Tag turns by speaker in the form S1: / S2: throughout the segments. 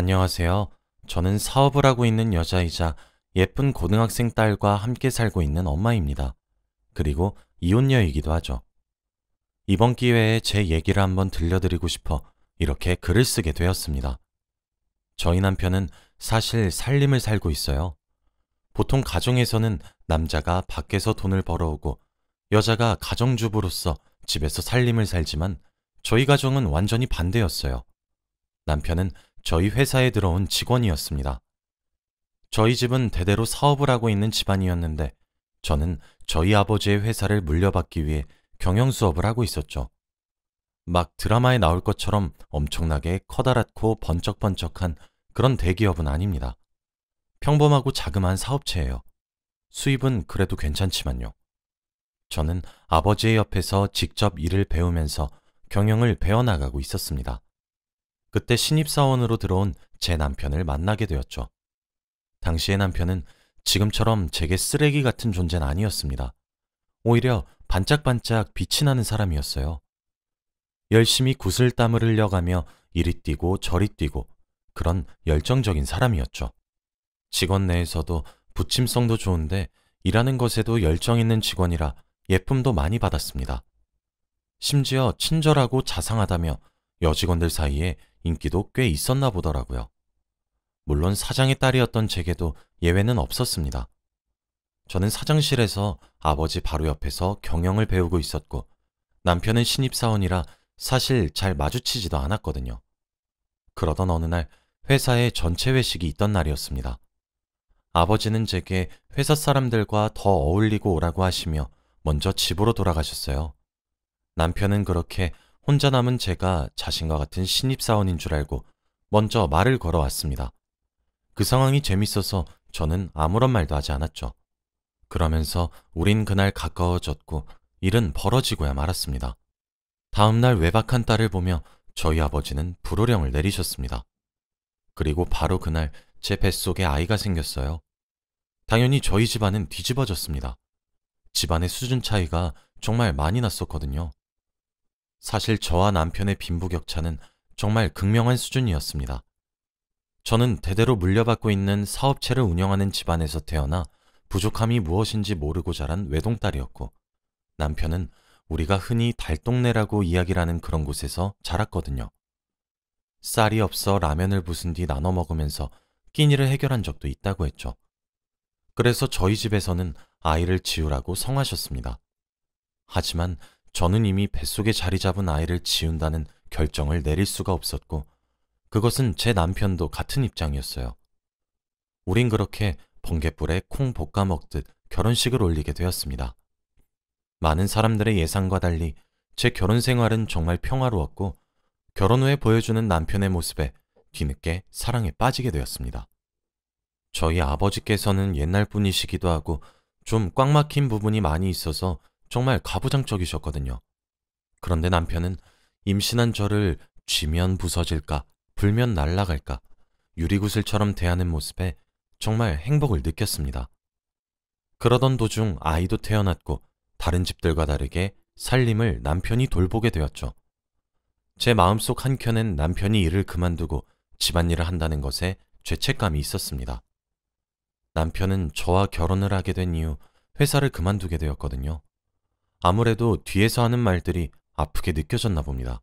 S1: 안녕하세요. 저는 사업을 하고 있는 여자이자 예쁜 고등학생 딸과 함께 살고 있는 엄마입니다. 그리고 이혼녀이기도 하죠. 이번 기회에 제 얘기를 한번 들려드리고 싶어 이렇게 글을 쓰게 되었습니다. 저희 남편은 사실 살림을 살고 있어요. 보통 가정에서는 남자가 밖에서 돈을 벌어오고 여자가 가정주부로서 집에서 살림을 살지만 저희 가정은 완전히 반대였어요. 남편은 저희 회사에 들어온 직원이었습니다. 저희 집은 대대로 사업을 하고 있는 집안이었는데 저는 저희 아버지의 회사를 물려받기 위해 경영 수업을 하고 있었죠. 막 드라마에 나올 것처럼 엄청나게 커다랗고 번쩍번쩍한 그런 대기업은 아닙니다. 평범하고 자그마한 사업체예요. 수입은 그래도 괜찮지만요. 저는 아버지의 옆에서 직접 일을 배우면서 경영을 배워나가고 있었습니다. 그때 신입사원으로 들어온 제 남편을 만나게 되었죠. 당시의 남편은 지금처럼 제게 쓰레기 같은 존재는 아니었습니다. 오히려 반짝반짝 빛이 나는 사람이었어요. 열심히 구슬땀을 흘려가며 이리 뛰고 저리 뛰고 그런 열정적인 사람이었죠. 직원 내에서도 부침성도 좋은데 일하는 것에도 열정 있는 직원이라 예쁨도 많이 받았습니다. 심지어 친절하고 자상하다며 여직원들 사이에 인기도 꽤 있었나 보더라고요. 물론 사장의 딸이었던 제게도 예외는 없었습니다. 저는 사장실에서 아버지 바로 옆에서 경영을 배우고 있었고 남편은 신입사원이라 사실 잘 마주치지도 않았거든요. 그러던 어느 날 회사에 전체 회식이 있던 날이었습니다. 아버지는 제게 회사 사람들과 더 어울리고 오라고 하시며 먼저 집으로 돌아가셨어요. 남편은 그렇게 혼자 남은 제가 자신과 같은 신입사원인 줄 알고 먼저 말을 걸어왔습니다. 그 상황이 재밌어서 저는 아무런 말도 하지 않았죠. 그러면서 우린 그날 가까워졌고 일은 벌어지고야 말았습니다. 다음 날 외박한 딸을 보며 저희 아버지는 불호령을 내리셨습니다. 그리고 바로 그날 제 뱃속에 아이가 생겼어요. 당연히 저희 집안은 뒤집어졌습니다. 집안의 수준 차이가 정말 많이 났었거든요. 사실 저와 남편의 빈부격차는 정말 극명한 수준이었습니다. 저는 대대로 물려받고 있는 사업체를 운영하는 집안에서 태어나 부족함이 무엇인지 모르고 자란 외동딸이었고 남편은 우리가 흔히 달동네라고 이야기를 하는 그런 곳에서 자랐거든요. 쌀이 없어 라면을 부순 뒤 나눠 먹으면서 끼니를 해결한 적도 있다고 했죠. 그래서 저희 집에서는 아이를 지우라고 성하셨습니다. 하지만 저는 이미 뱃속에 자리 잡은 아이를 지운다는 결정을 내릴 수가 없었고 그것은 제 남편도 같은 입장이었어요. 우린 그렇게 번갯불에 콩 볶아 먹듯 결혼식을 올리게 되었습니다. 많은 사람들의 예상과 달리 제 결혼 생활은 정말 평화로웠고 결혼 후에 보여주는 남편의 모습에 뒤늦게 사랑에 빠지게 되었습니다. 저희 아버지께서는 옛날 분이시기도 하고 좀 꽉 막힌 부분이 많이 있어서 정말 가부장적이셨거든요. 그런데 남편은 임신한 저를 쥐면 부서질까, 불면 날아갈까, 유리구슬처럼 대하는 모습에 정말 행복을 느꼈습니다. 그러던 도중 아이도 태어났고 다른 집들과 다르게 살림을 남편이 돌보게 되었죠. 제 마음속 한켠엔 남편이 일을 그만두고 집안일을 한다는 것에 죄책감이 있었습니다. 남편은 저와 결혼을 하게 된 이후 회사를 그만두게 되었거든요. 아무래도 뒤에서 하는 말들이 아프게 느껴졌나 봅니다.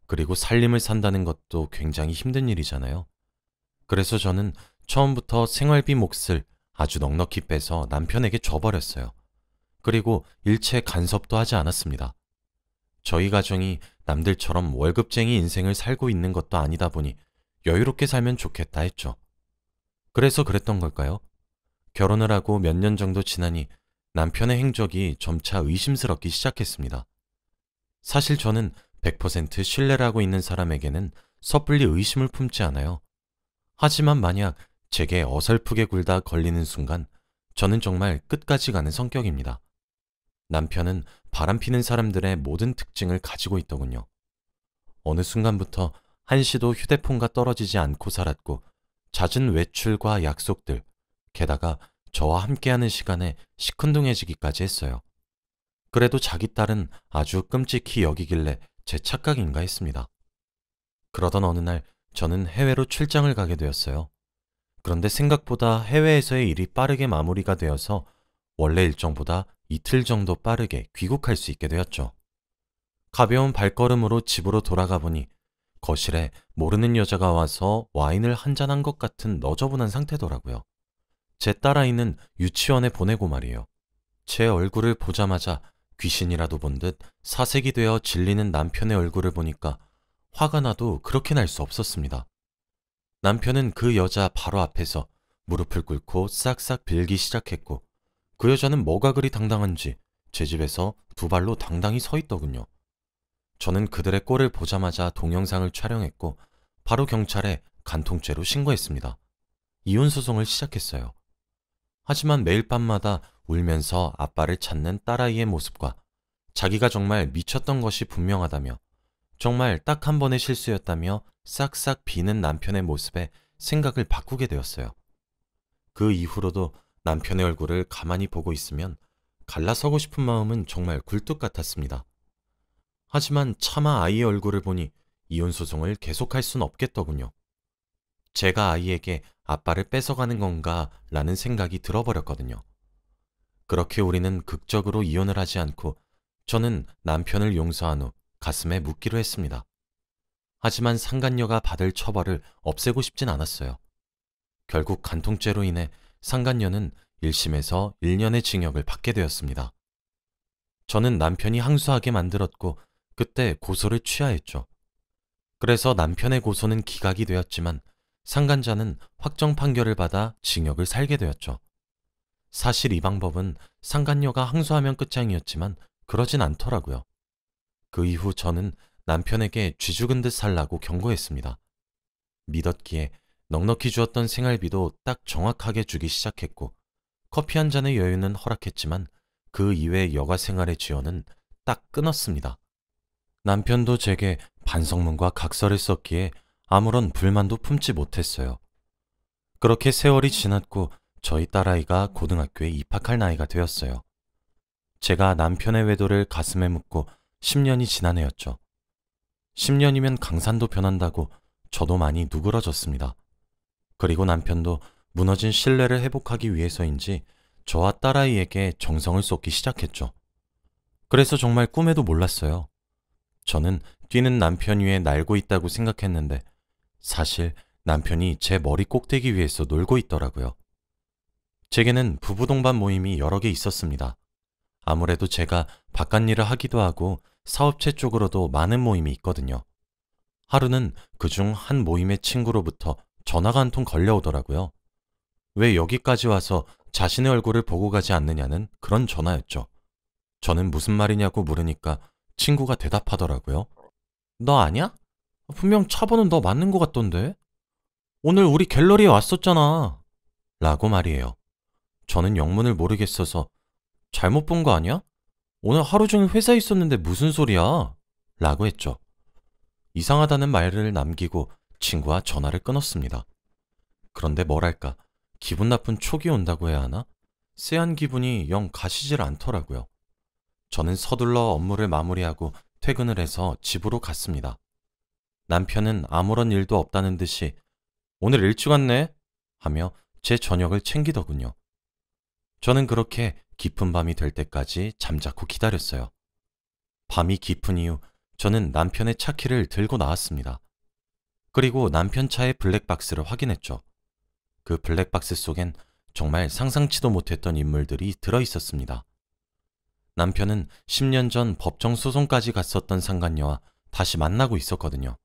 S1: 그리고 살림을 산다는 것도 굉장히 힘든 일이잖아요. 그래서 저는 처음부터 생활비 몫을 아주 넉넉히 빼서 남편에게 줘버렸어요. 그리고 일체 간섭도 하지 않았습니다. 저희 가정이 남들처럼 월급쟁이 인생을 살고 있는 것도 아니다 보니 여유롭게 살면 좋겠다 했죠. 그래서 그랬던 걸까요? 결혼을 하고 몇 년 정도 지나니 남편의 행적이 점차 의심스럽기 시작했습니다. 사실 저는 100% 신뢰를 하고 있는 사람에게는 섣불리 의심을 품지 않아요. 하지만 만약 제게 어설프게 굴다 걸리는 순간 저는 정말 끝까지 가는 성격입니다. 남편은 바람피는 사람들의 모든 특징을 가지고 있더군요. 어느 순간부터 한시도 휴대폰과 떨어지지 않고 살았고 잦은 외출과 약속들, 게다가 저와 함께하는 시간에 시큰둥해지기까지 했어요. 그래도 자기 딸은 아주 끔찍히 여기길래 제 착각인가 했습니다. 그러던 어느 날 저는 해외로 출장을 가게 되었어요. 그런데 생각보다 해외에서의 일이 빠르게 마무리가 되어서 원래 일정보다 이틀 정도 빠르게 귀국할 수 있게 되었죠. 가벼운 발걸음으로 집으로 돌아가 보니 거실에 모르는 여자가 와서 와인을 한잔한 것 같은 너저분한 상태더라고요. 제 딸아이는 유치원에 보내고 말이에요. 제 얼굴을 보자마자 귀신이라도 본 듯 사색이 되어 질리는 남편의 얼굴을 보니까 화가 나도 그렇게 날 수 없었습니다. 남편은 그 여자 바로 앞에서 무릎을 꿇고 싹싹 빌기 시작했고 그 여자는 뭐가 그리 당당한지 제 집에서 두 발로 당당히 서 있더군요. 저는 그들의 꼴을 보자마자 동영상을 촬영했고 바로 경찰에 간통죄로 신고했습니다. 이혼 소송을 시작했어요. 하지만 매일 밤마다 울면서 아빠를 찾는 딸아이의 모습과 자기가 정말 미쳤던 것이 분명하다며 정말 딱 한 번의 실수였다며 싹싹 비는 남편의 모습에 생각을 바꾸게 되었어요. 그 이후로도 남편의 얼굴을 가만히 보고 있으면 갈라서고 싶은 마음은 정말 굴뚝 같았습니다. 하지만 차마 아이의 얼굴을 보니 이혼 소송을 계속할 순 없겠더군요. 제가 아이에게 아빠를 뺏어가는 건가 라는 생각이 들어버렸거든요. 그렇게 우리는 극적으로 이혼을 하지 않고 저는 남편을 용서한 후 가슴에 묻기로 했습니다. 하지만 상간녀가 받을 처벌을 없애고 싶진 않았어요. 결국 간통죄로 인해 상간녀는 1심에서 1년의 징역을 받게 되었습니다. 저는 남편이 항소하게 만들었고 그때 고소를 취하했죠. 그래서 남편의 고소는 기각이 되었지만 상간자는 확정 판결을 받아 징역을 살게 되었죠. 사실 이 방법은 상간녀가 항소하면 끝장이었지만 그러진 않더라고요. 그 이후 저는 남편에게 쥐 죽은 듯 살라고 경고했습니다. 믿었기에 넉넉히 주었던 생활비도 딱 정확하게 주기 시작했고 커피 한 잔의 여유는 허락했지만 그 이외의 여가 생활의 지원은 딱 끊었습니다. 남편도 제게 반성문과 각서를 썼기에 아무런 불만도 품지 못했어요. 그렇게 세월이 지났고 저희 딸아이가 고등학교에 입학할 나이가 되었어요. 제가 남편의 외도를 가슴에 묻고 10년이 지난 해였죠. 10년이면 강산도 변한다고 저도 많이 누그러졌습니다. 그리고 남편도 무너진 신뢰를 회복하기 위해서인지 저와 딸아이에게 정성을 쏟기 시작했죠. 그래서 정말 꿈에도 몰랐어요. 저는 뛰는 남편 위에 날고 있다고 생각했는데 사실 남편이 제 머리 꼭대기 위에서 놀고 있더라고요. 제게는 부부 동반 모임이 여러 개 있었습니다. 아무래도 제가 바깥 일을 하기도 하고 사업체 쪽으로도 많은 모임이 있거든요. 하루는 그중 한 모임의 친구로부터 전화가 한 통 걸려오더라고요. 왜 여기까지 와서 자신의 얼굴을 보고 가지 않느냐는 그런 전화였죠. 저는 무슨 말이냐고 물으니까 친구가 대답하더라고요. 너 아냐? 분명 차 번호 너 맞는 것 같던데? 오늘 우리 갤러리에 왔었잖아. 라고 말이에요. 저는 영문을 모르겠어서 잘못 본 거 아니야? 오늘 하루 종일 회사에 있었는데 무슨 소리야? 라고 했죠. 이상하다는 말을 남기고 친구와 전화를 끊었습니다. 그런데 뭐랄까, 기분 나쁜 촉이 온다고 해야 하나? 쎄한 기분이 영 가시질 않더라고요. 저는 서둘러 업무를 마무리하고 퇴근을 해서 집으로 갔습니다. 남편은 아무런 일도 없다는 듯이 오늘 일찍 왔네? 하며 제 저녁을 챙기더군요. 저는 그렇게 깊은 밤이 될 때까지 잠자코 기다렸어요. 밤이 깊은 이후 저는 남편의 차키를 들고 나왔습니다. 그리고 남편 차의 블랙박스를 확인했죠. 그 블랙박스 속엔 정말 상상치도 못했던 인물들이 들어있었습니다. 남편은 10년 전 법정 소송까지 갔었던 상간녀와 다시 만나고 있었거든요.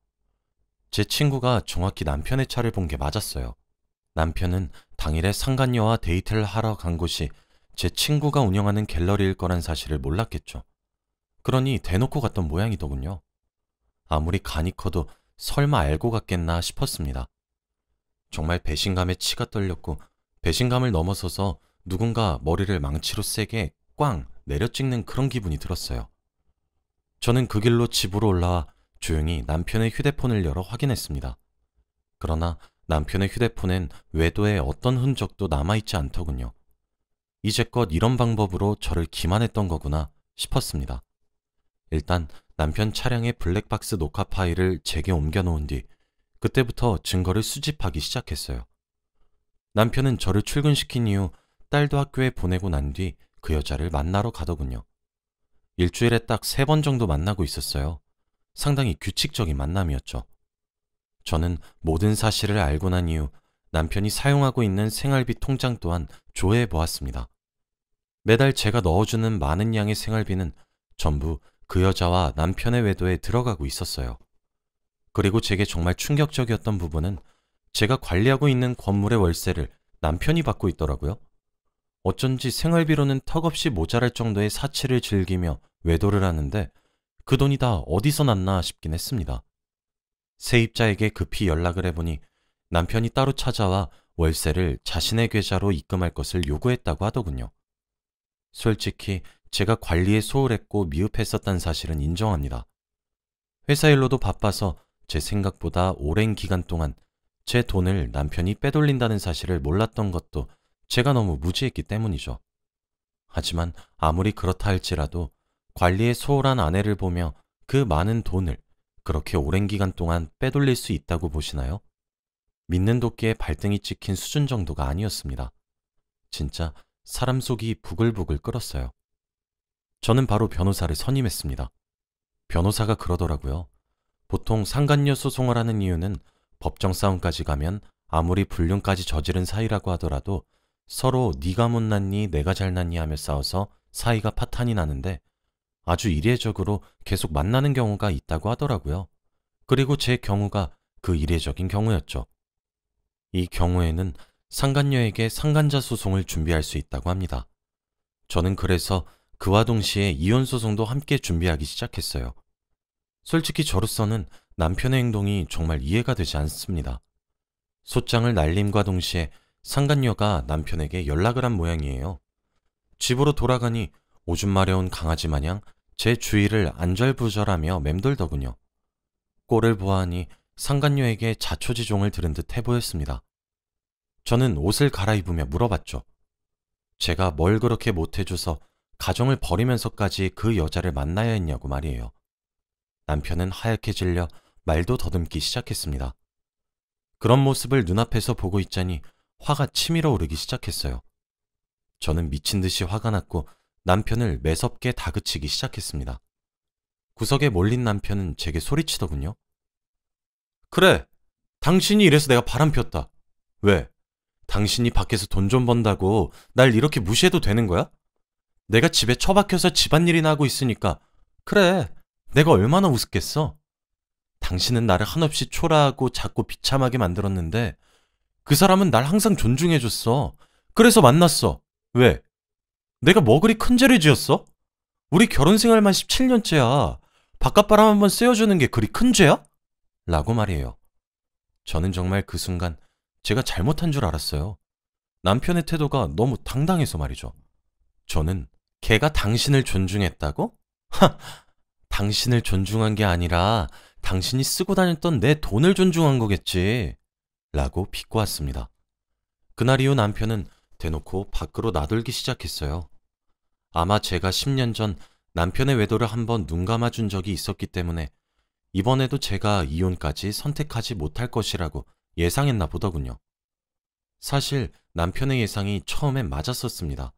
S1: 제 친구가 정확히 남편의 차를 본 게 맞았어요. 남편은 당일에 상간녀와 데이트를 하러 간 곳이 제 친구가 운영하는 갤러리일 거란 사실을 몰랐겠죠. 그러니 대놓고 갔던 모양이더군요. 아무리 간이 커도 설마 알고 갔겠나 싶었습니다. 정말 배신감에 치가 떨렸고 배신감을 넘어서서 누군가 머리를 망치로 세게 꽝 내려찍는 그런 기분이 들었어요. 저는 그 길로 집으로 올라와 조용히 남편의 휴대폰을 열어 확인했습니다. 그러나 남편의 휴대폰엔 외도의 어떤 흔적도 남아있지 않더군요. 이제껏 이런 방법으로 저를 기만했던 거구나 싶었습니다. 일단 남편 차량의 블랙박스 녹화 파일을 제게 옮겨놓은 뒤 그때부터 증거를 수집하기 시작했어요. 남편은 저를 출근시킨 이후 딸도 학교에 보내고 난 뒤 그 여자를 만나러 가더군요. 일주일에 딱 3번 정도 만나고 있었어요. 상당히 규칙적인 만남이었죠. 저는 모든 사실을 알고 난 이후 남편이 사용하고 있는 생활비 통장 또한 조회해 보았습니다. 매달 제가 넣어주는 많은 양의 생활비는 전부 그 여자와 남편의 외도에 들어가고 있었어요. 그리고 제게 정말 충격적이었던 부분은 제가 관리하고 있는 건물의 월세를 남편이 받고 있더라고요. 어쩐지 생활비로는 턱없이 모자랄 정도의 사치를 즐기며 외도를 하는데 그 돈이 다 어디서 났나 싶긴 했습니다. 세입자에게 급히 연락을 해보니 남편이 따로 찾아와 월세를 자신의 계좌로 입금할 것을 요구했다고 하더군요. 솔직히 제가 관리에 소홀했고 미흡했었다는 사실은 인정합니다. 회사 일로도 바빠서 제 생각보다 오랜 기간 동안 제 돈을 남편이 빼돌린다는 사실을 몰랐던 것도 제가 너무 무지했기 때문이죠. 하지만 아무리 그렇다 할지라도 관리에 소홀한 아내를 보며 그 많은 돈을 그렇게 오랜 기간 동안 빼돌릴 수 있다고 보시나요? 믿는 도끼에 발등이 찍힌 수준 정도가 아니었습니다. 진짜 사람 속이 부글부글 끓었어요. 저는 바로 변호사를 선임했습니다. 변호사가 그러더라고요. 보통 상간녀 소송을 하는 이유는 법정 싸움까지 가면 아무리 불륜까지 저지른 사이라고 하더라도 서로 네가 못났니 내가 잘났니 하며 싸워서 사이가 파탄이 나는데 아주 이례적으로 계속 만나는 경우가 있다고 하더라고요. 그리고 제 경우가 그 이례적인 경우였죠. 이 경우에는 상간녀에게 상간자 소송을 준비할 수 있다고 합니다. 저는 그래서 그와 동시에 이혼 소송도 함께 준비하기 시작했어요. 솔직히 저로서는 남편의 행동이 정말 이해가 되지 않습니다. 소장을 날림과 동시에 상간녀가 남편에게 연락을 한 모양이에요. 집으로 돌아가니 오줌 마려운 강아지 마냥 제 주위를 안절부절하며 맴돌더군요. 꼴을 보아하니 상간녀에게 자초지종을 들은 듯 해 보였습니다. 저는 옷을 갈아입으며 물어봤죠. 제가 뭘 그렇게 못해줘서 가정을 버리면서까지 그 여자를 만나야 했냐고 말이에요. 남편은 하얗게 질려 말도 더듬기 시작했습니다. 그런 모습을 눈앞에서 보고 있자니 화가 치밀어 오르기 시작했어요. 저는 미친 듯이 화가 났고 남편을 매섭게 다그치기 시작했습니다. 구석에 몰린 남편은 제게 소리치더군요. 그래, 당신이 이래서 내가 바람 폈다. 왜? 당신이 밖에서 돈 좀 번다고 날 이렇게 무시해도 되는 거야? 내가 집에 처박혀서 집안일이나 하고 있으니까 그래, 내가 얼마나 우습겠어? 당신은 나를 한없이 초라하고 작고 비참하게 만들었는데 그 사람은 날 항상 존중해줬어. 그래서 만났어. 왜? 내가 뭐 그리 큰 죄를 지었어? 우리 결혼 생활만 17년째야. 바깥바람 한번 쐬어주는 게 그리 큰 죄야? 라고 말이에요. 저는 정말 그 순간 제가 잘못한 줄 알았어요. 남편의 태도가 너무 당당해서 말이죠. 저는 걔가 당신을 존중했다고? 하! 당신을 존중한 게 아니라 당신이 쓰고 다녔던 내 돈을 존중한 거겠지. 라고 비꼬았습니다. 그날 이후 남편은 대놓고 밖으로 나돌기 시작했어요. 아마 제가 10년 전 남편의 외도를 한번 눈 감아준 적이 있었기 때문에 이번에도 제가 이혼까지 선택하지 못할 것이라고 예상했나 보더군요. 사실 남편의 예상이 처음엔 맞았었습니다.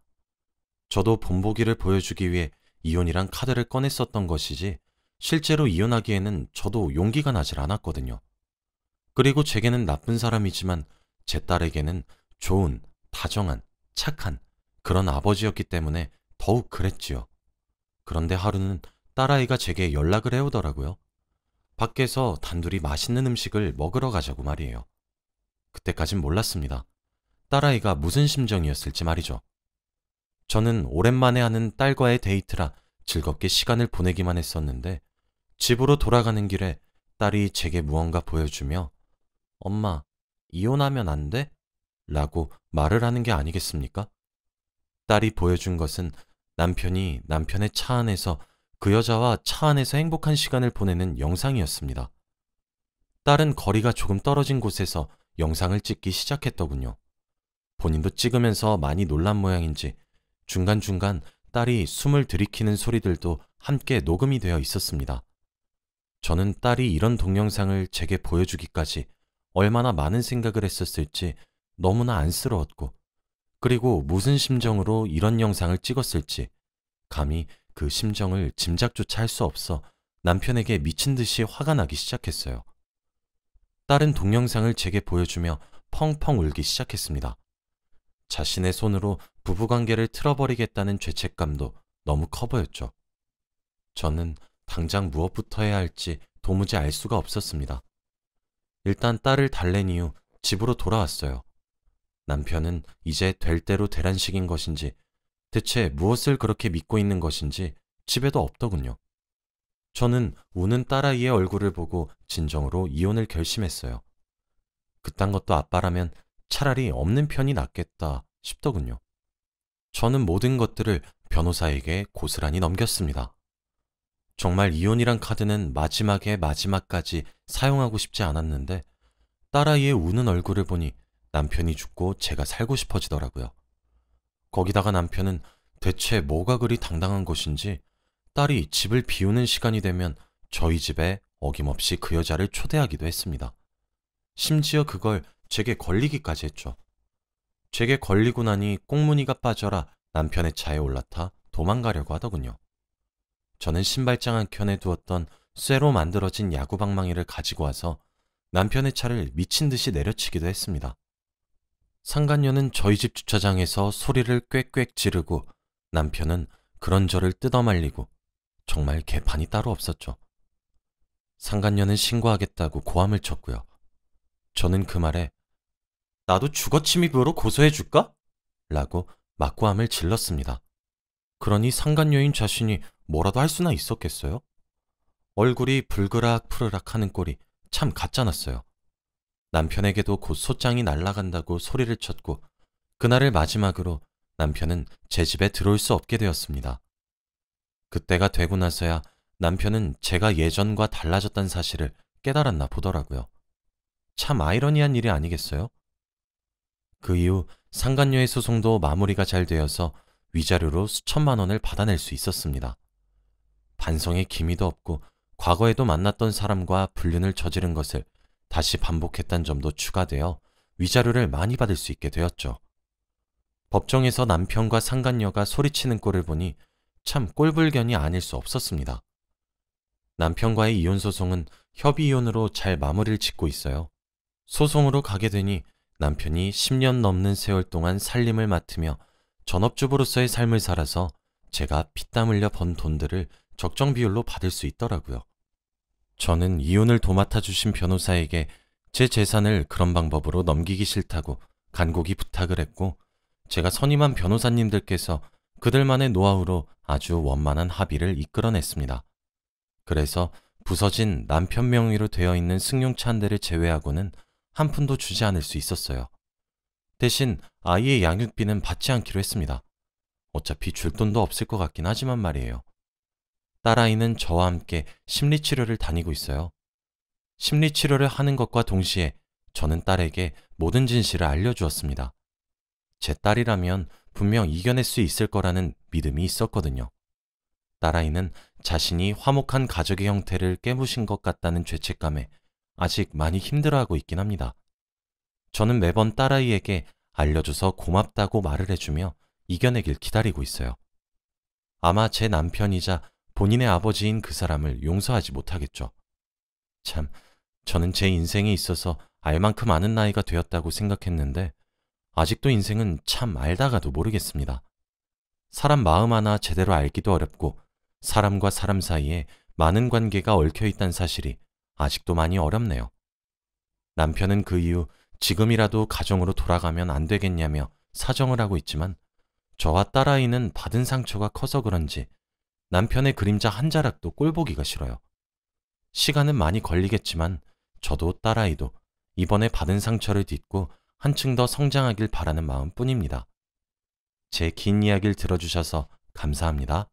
S1: 저도 본보기를 보여주기 위해 이혼이란 카드를 꺼냈었던 것이지 실제로 이혼하기에는 저도 용기가 나질 않았거든요. 그리고 제게는 나쁜 사람이지만 제 딸에게는 좋은, 다정한, 착한 그런 아버지였기 때문에 더욱 그랬지요. 그런데 하루는 딸아이가 제게 연락을 해오더라고요. 밖에서 단둘이 맛있는 음식을 먹으러 가자고 말이에요. 그때까진 몰랐습니다. 딸아이가 무슨 심정이었을지 말이죠. 저는 오랜만에 하는 딸과의 데이트라 즐겁게 시간을 보내기만 했었는데 집으로 돌아가는 길에 딸이 제게 무언가 보여주며 엄마, 이혼하면 안 돼? 라고 말을 하는 게 아니겠습니까? 딸이 보여준 것은 남편이 남편의 차 안에서 그 여자와 차 안에서 행복한 시간을 보내는 영상이었습니다. 딸은 거리가 조금 떨어진 곳에서 영상을 찍기 시작했더군요. 본인도 찍으면서 많이 놀란 모양인지 중간중간 딸이 숨을 들이키는 소리들도 함께 녹음이 되어 있었습니다. 저는 딸이 이런 동영상을 제게 보여주기까지 얼마나 많은 생각을 했었을지 너무나 안쓰러웠고, 그리고 무슨 심정으로 이런 영상을 찍었을지 감히 그 심정을 짐작조차 할 수 없어 남편에게 미친 듯이 화가 나기 시작했어요. 딸은 동영상을 제게 보여주며 펑펑 울기 시작했습니다. 자신의 손으로 부부관계를 틀어버리겠다는 죄책감도 너무 커 보였죠. 저는 당장 무엇부터 해야 할지 도무지 알 수가 없었습니다. 일단 딸을 달랜 이후 집으로 돌아왔어요. 남편은 이제 될 대로 되란 식인 것인지 대체 무엇을 그렇게 믿고 있는 것인지 집에도 없더군요. 저는 우는 딸아이의 얼굴을 보고 진정으로 이혼을 결심했어요. 그딴 것도 아빠라면 차라리 없는 편이 낫겠다 싶더군요. 저는 모든 것들을 변호사에게 고스란히 넘겼습니다. 정말 이혼이란 카드는 마지막에 마지막까지 사용하고 싶지 않았는데 딸아이의 우는 얼굴을 보니 남편이 죽고 제가 살고 싶어지더라고요. 거기다가 남편은 대체 뭐가 그리 당당한 것인지 딸이 집을 비우는 시간이 되면 저희 집에 어김없이 그 여자를 초대하기도 했습니다. 심지어 그걸 제게 걸리기까지 했죠. 제게 걸리고 나니 꽁무니가 빠져라 남편의 차에 올라타 도망가려고 하더군요. 저는 신발장 한 켠에 두었던 쇠로 만들어진 야구방망이를 가지고 와서 남편의 차를 미친 듯이 내려치기도 했습니다. 상간녀는 저희 집 주차장에서 소리를 꽥꽥 지르고 남편은 그런 저를 뜯어말리고 정말 개판이 따로 없었죠. 상간녀는 신고하겠다고 고함을 쳤고요. 저는 그 말에 나도 주거침입으로 고소해줄까? 라고 막고함을 질렀습니다. 그러니 상간녀인 자신이 뭐라도 할 수나 있었겠어요? 얼굴이 불그락 푸르락 하는 꼴이 참 가짜났어요. 남편에게도 곧 소장이 날아간다고 소리를 쳤고 그날을 마지막으로 남편은 제 집에 들어올 수 없게 되었습니다. 그때가 되고 나서야 남편은 제가 예전과 달라졌다는 사실을 깨달았나 보더라고요. 참 아이러니한 일이 아니겠어요? 그 이후 상간녀의 소송도 마무리가 잘 되어서 위자료로 수천만 원을 받아낼 수 있었습니다. 반성의 기미도 없고 과거에도 만났던 사람과 불륜을 저지른 것을 다시 반복했다는 점도 추가되어 위자료를 많이 받을 수 있게 되었죠. 법정에서 남편과 상간녀가 소리치는 꼴을 보니 참 꼴불견이 아닐 수 없었습니다. 남편과의 이혼 소송은 협의 이혼으로 잘 마무리를 짓고 있어요. 소송으로 가게 되니 남편이 10년 넘는 세월 동안 살림을 맡으며 전업주부로서의 삶을 살아서 제가 피땀 흘려 번 돈들을 적정 비율로 받을 수 있더라고요. 저는 이혼을 도맡아 주신 변호사에게 제 재산을 그런 방법으로 넘기기 싫다고 간곡히 부탁을 했고 제가 선임한 변호사님들께서 그들만의 노하우로 아주 원만한 합의를 이끌어냈습니다. 그래서 부서진 남편 명의로 되어 있는 승용차 한 대를 제외하고는 한 푼도 주지 않을 수 있었어요. 대신 아이의 양육비는 받지 않기로 했습니다. 어차피 줄 돈도 없을 것 같긴 하지만 말이에요. 딸아이는 저와 함께 심리치료를 다니고 있어요. 심리치료를 하는 것과 동시에 저는 딸에게 모든 진실을 알려주었습니다. 제 딸이라면 분명 이겨낼 수 있을 거라는 믿음이 있었거든요. 딸아이는 자신이 화목한 가족의 형태를 깨부신 것 같다는 죄책감에 아직 많이 힘들어하고 있긴 합니다. 저는 매번 딸아이에게 알려줘서 고맙다고 말을 해주며 이겨내길 기다리고 있어요. 아마 제 남편이자 본인의 아버지인 그 사람을 용서하지 못하겠죠. 참, 저는 제 인생에 있어서 알 만큼 아는 나이가 되었다고 생각했는데 아직도 인생은 참 알다가도 모르겠습니다. 사람 마음 하나 제대로 알기도 어렵고 사람과 사람 사이에 많은 관계가 얽혀 있다는 사실이 아직도 많이 어렵네요. 남편은 그 이후 지금이라도 가정으로 돌아가면 안 되겠냐며 사정을 하고 있지만 저와 딸아이는 받은 상처가 커서 그런지 남편의 그림자 한 자락도 꼴보기가 싫어요. 시간은 많이 걸리겠지만 저도 딸아이도 이번에 받은 상처를 딛고 한층 더 성장하길 바라는 마음뿐입니다. 제 긴 이야기를 들어주셔서 감사합니다.